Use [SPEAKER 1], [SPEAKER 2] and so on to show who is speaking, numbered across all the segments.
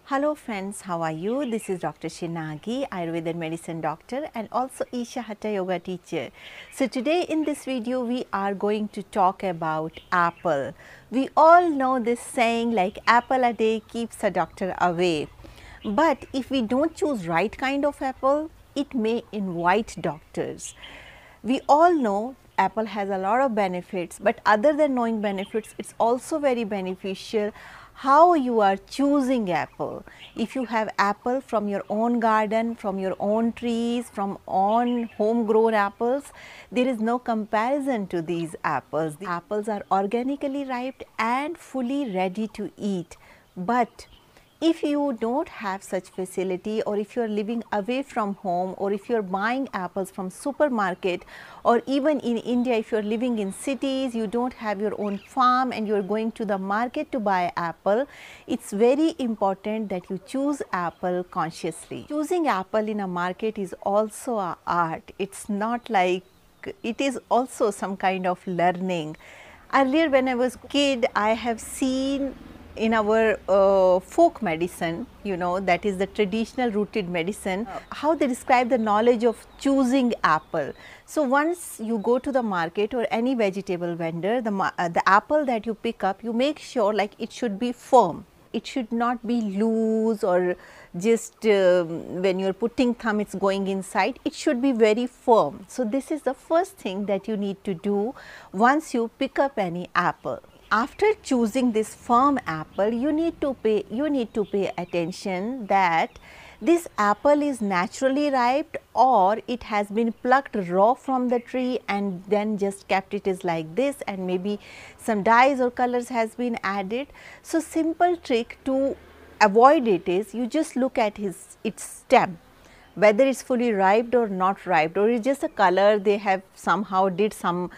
[SPEAKER 1] Hello friends, how are you? This is Dr. Sri Nagi, Ayurveda medicine doctor and also Isha Hatha Yoga teacher. So today in this video we are going to talk about apple. We all know this saying like apple a day keeps a doctor away. But if we don't choose right kind of apple, it may invite doctors. We all know apple has a lot of benefits, but other than knowing benefits, it's also very beneficial how you are choosing apple. If you have apple from your own garden, from your own trees, from own homegrown apples, there is no comparison to these apples. The apples are organically ripe and fully ready to eat. But if you don't have such facility, or if you are living away from home, or if you are buying apples from supermarket, or even in India if you are living in cities, you don't have your own farm and you are going to the market to buy apple, it's very important that you choose apple consciously. Choosing apple in a market is also an art. It's not like, it is also some kind of learning. Earlier when I was a kid, I have seen in our folk medicine, you know, that is the traditional rooted medicine, how they describe the knowledge of choosing apple. So once you go to the market or any vegetable vendor, the apple that you pick up, you make sure like it should be firm. It should not be loose or just when you are putting thumb it's going inside. It should be very firm. So this is the first thing that you need to do once you pick up any apple. After choosing this firm apple, you need to pay attention that this apple is naturally ripe or it has been plucked raw from the tree and then just kept it is like this, and maybe some dyes or colors has been added. So simple trick to avoid it is you just look at its stem, whether it's fully ripe or not ripe, or it's just a color, they have somehow did some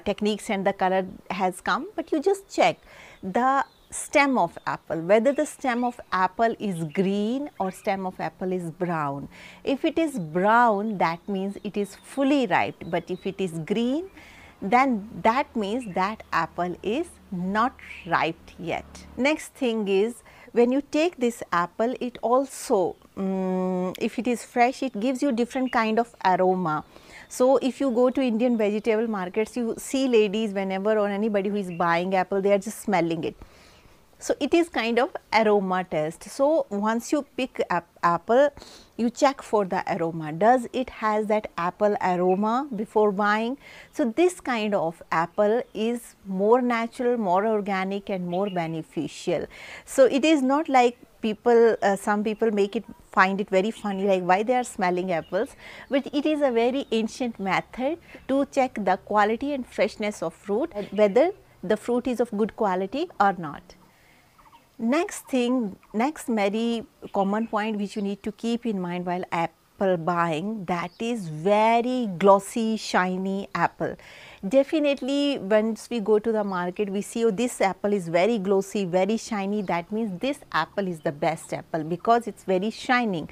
[SPEAKER 1] techniques and the color has come, but you just check the stem of apple, whether the stem of apple is green or stem of apple is brown. If it is brown, that means it is fully ripe, but if it is green, then that means that apple is not ripe yet. Next thing is, when you take this apple, it also if it is fresh, it gives you different kind of aroma. So if you go to Indian vegetable markets, you see ladies whenever or anybody who is buying apple, they are just smelling it. So it is kind of aroma test. So once you pick up apple, you check for the aroma. Does it has that apple aroma before buying? So this kind of apple is more natural, more organic and more beneficial. So it is not like people, some people find it very funny, like why they are smelling apples, but it is a very ancient method to check the quality and freshness of fruit, whether the fruit is of good quality or not. Next very common point which you need to keep in mind while apple buying, that is very glossy, shiny apple. Definitely once we go to the market, we see, oh, this apple is very glossy, very shiny, that means this apple is the best apple because it's very shining.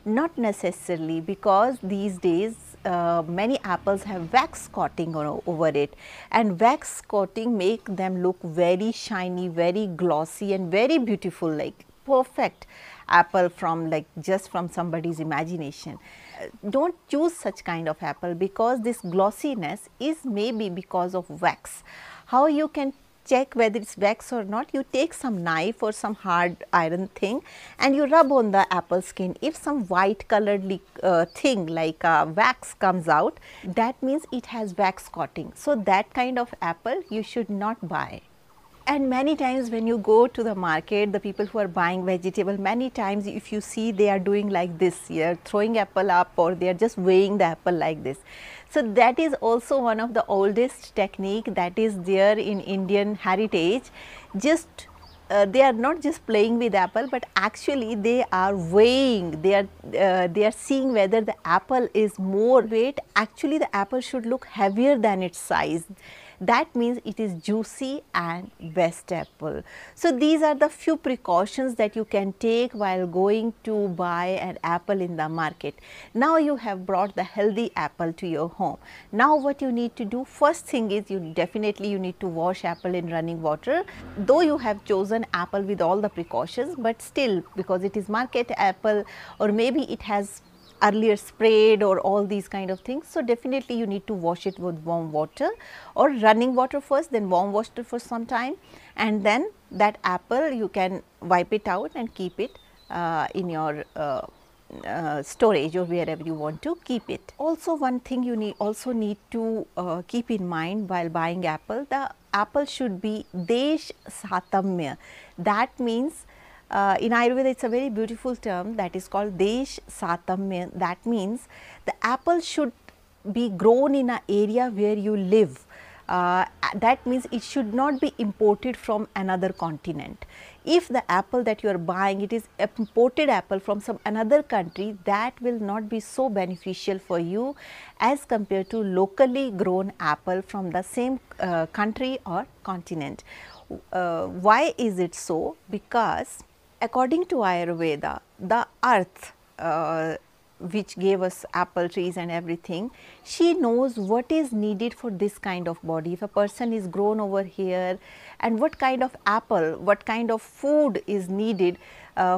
[SPEAKER 1] Not necessarily, because these days many apples have wax coating over it, and wax coating make them look very shiny, very glossy and very beautiful, like perfect apple from just from somebody's imagination. Don't choose such kind of apple, because this glossiness is maybe because of wax. How you can check whether it's wax or not? You take some knife or some hard iron thing and you rub on the apple skin. If some white colored thing like wax comes out, that means it has wax coating. So that kind of apple you should not buy. And many times when you go to the market, the people who are buying vegetable, many times if you see, they are doing like this, here throwing apple up, or they are just weighing the apple like this. So that is also one of the oldest technique that is there in Indian heritage. Just they are not just playing with apple, but actually they are weighing, they are seeing whether the apple is more weight. Actually the apple should look heavier than its size. that means it is juicy and best apple. So these are the few precautions that you can take while going to buy an apple in the market. Now you have brought the healthy apple to your home. Now what you need to do, first thing is you need to wash apple in running water. Though you have chosen apple with all the precautions, but still, because it is market apple, or maybe it has earlier sprayed or all these kind of things. So definitely you need to wash it with warm water or running water first, then warm water for some time, and then that apple you can wipe it out and keep it in your storage or wherever you want to keep it. Also, one thing you need to keep in mind while buying apple, the apple should be Desh Satamya. That means in Ayurveda, it is a very beautiful term that is called Desh Satamya. That means the apple should be grown in an area where you live. That means it should not be imported from another continent. If the apple that you are buying, it is imported apple from some another country, that will not be so beneficial for you as compared to locally grown apple from the same country or continent. Why is it so? Because according to Ayurveda, the earth which gave us apple trees and everything, she knows what is needed for this kind of body. If a person is grown over here, and what kind of apple, what kind of food is needed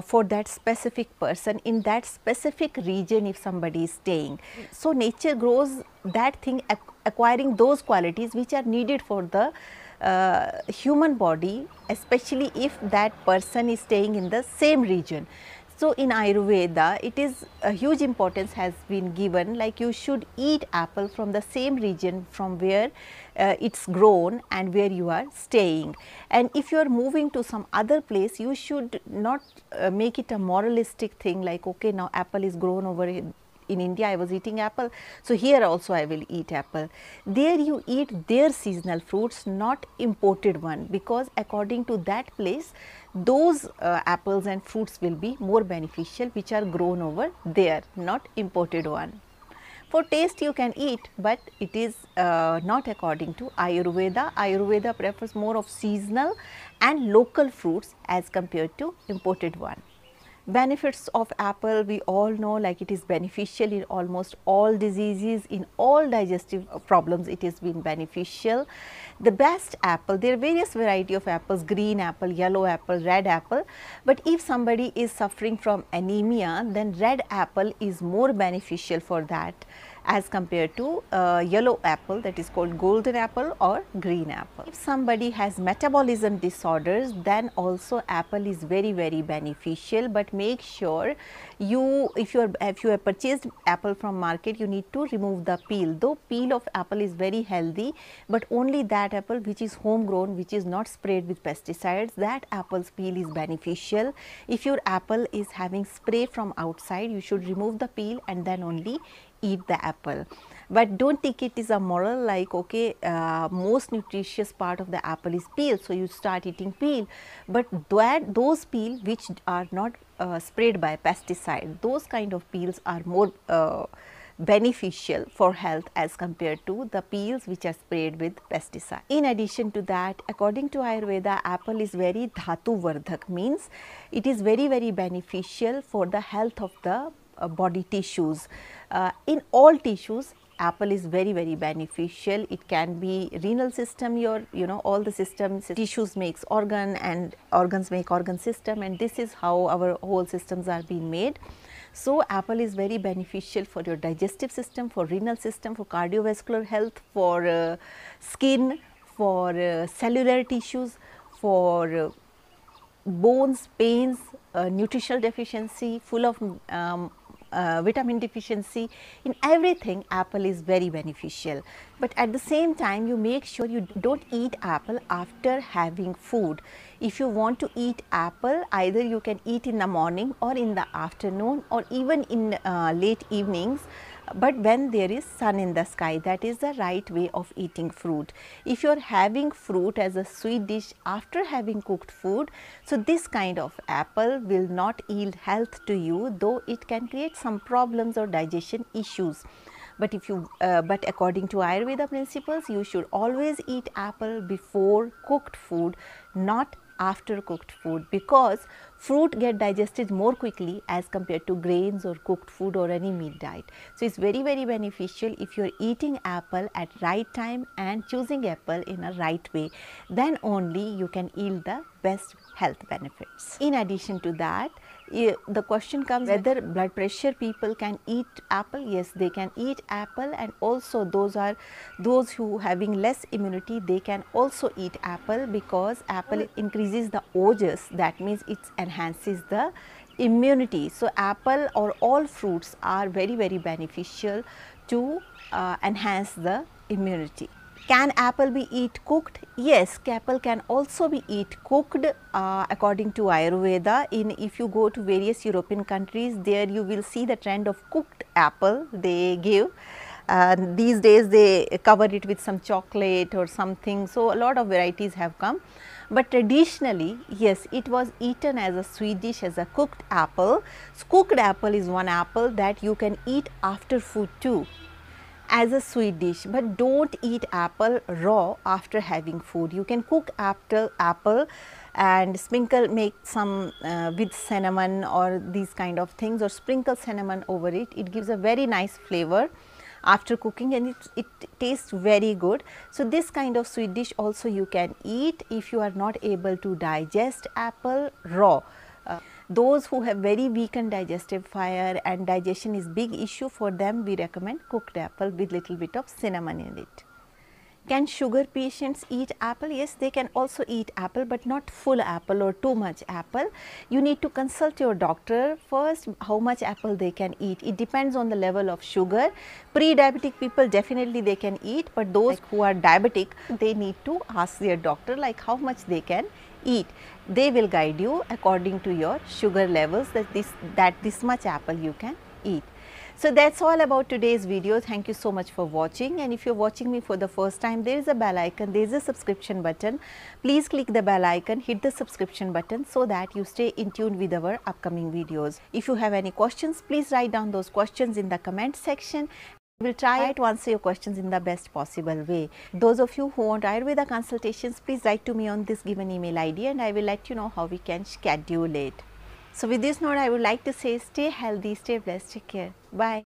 [SPEAKER 1] for that specific person in that specific region if somebody is staying. So nature grows that thing acquiring those qualities which are needed for the human body, especially if that person is staying in the same region. So in Ayurveda, it is a huge importance has been given, like you should eat apple from the same region from where it's grown and where you are staying. And if you are moving to some other place, you should not make it a moralistic thing, like okay, now apple is grown over in India, I was eating apple, so here also I will eat apple. There you eat their seasonal fruits, not imported one, because according to that place, those apples and fruits will be more beneficial which are grown over there, not imported one. For taste you can eat, but it is not according to Ayurveda. Ayurveda prefers more of seasonal and local fruits as compared to imported one. Benefits of apple, we all know, like it is beneficial in almost all diseases, in all digestive problems it has been beneficial. The best apple, there are various variety of apples, green apple, yellow apple, red apple, but if somebody is suffering from anemia, then red apple is more beneficial for that as compared to yellow apple, that is called golden apple or green apple. If somebody has metabolism disorders, then also apple is very beneficial, but make sure if you have purchased apple from market, you need to remove the peel. Though peel of apple is very healthy, but only that apple which is homegrown, which is not sprayed with pesticides, that apple's peel is beneficial. If your apple is having spray from outside, you should remove the peel and then only eat the apple. But don't take it as a moral, like okay, most nutritious part of the apple is peel, so you start eating peel, but those peel which are not sprayed by pesticide, those kind of peels are more beneficial for health as compared to the peels which are sprayed with pesticide. In addition to that, according to Ayurveda, apple is very dhatu vardhak, means it is very beneficial for the health of the body tissues. In all tissues, apple is very beneficial. It can be renal system, all the systems, tissues makes organ and organs make organ system, and this is how our whole systems are being made. So apple is very beneficial for your digestive system, for renal system, for cardiovascular health, for skin, for cellular tissues, for bones, pains, nutritional deficiency, full of vitamin deficiency. In everything, apple is very beneficial. But at the same time, you make sure you don't eat apple after having food. If you want to eat apple, either you can eat in the morning or in the afternoon or even in late evenings, but when there is sun in the sky, that is the right way of eating fruit. If you are having fruit as a sweet dish after having cooked food, so this kind of apple will not yield health to you, though it can create some problems or digestion issues. But but according to Ayurveda principles, you should always eat apple before cooked food, not after cooked food, because fruit get digested more quickly as compared to grains or cooked food or any meat diet. So it's very beneficial if you're eating apple at right time and choosing apple in a right way, then only you can yield the best health benefits. In addition to that, the question comes whether blood pressure people can eat apple. Yes, they can eat apple, and also those who having less immunity, they can also eat apple, because apple increases the ojas, that means it enhances the immunity. So apple or all fruits are very beneficial to enhance the immunity. Can apple be eat cooked? Yes, apple can also be eat cooked according to Ayurveda. If you go to various European countries, there you will see the trend of cooked apple they give. These days they cover it with some chocolate or something, so a lot of varieties have come. But traditionally, yes, it was eaten as a sweet dish, as a cooked apple. So cooked apple is one apple that you can eat after food too, as a sweet dish, but don't eat apple raw after having food. You can cook apple and make some with cinnamon or these kind of things, or sprinkle cinnamon over it. It gives a very nice flavor after cooking, and it tastes very good. So this kind of sweet dish also you can eat if you are not able to digest apple raw. Those who have very weakened digestive fire and digestion is big issue, for them we recommend cooked apple with little bit of cinnamon in it. Can sugar patients eat apple? Yes, they can also eat apple, but not full apple or too much apple. You need to consult your doctor first how much apple they can eat. It depends on the level of sugar. Pre-diabetic people definitely they can eat, but those who are diabetic, they need to ask their doctor like how much they can eat. They will guide you according to your sugar levels, that this much apple you can eat. So that's all about today's video. Thank you so much for watching, and if you're watching me for the first time, there is a bell icon, there is a subscription button. Please click the bell icon, hit the subscription button so that you stay in tune with our upcoming videos. If you have any questions, please write down those questions in the comment section. We will try to answer your questions in the best possible way. Those of you who want Ayurveda consultations, please write to me on this given email ID, and I will let you know how we can schedule it. So with this note, I would like to say stay healthy, stay blessed, take care. Bye.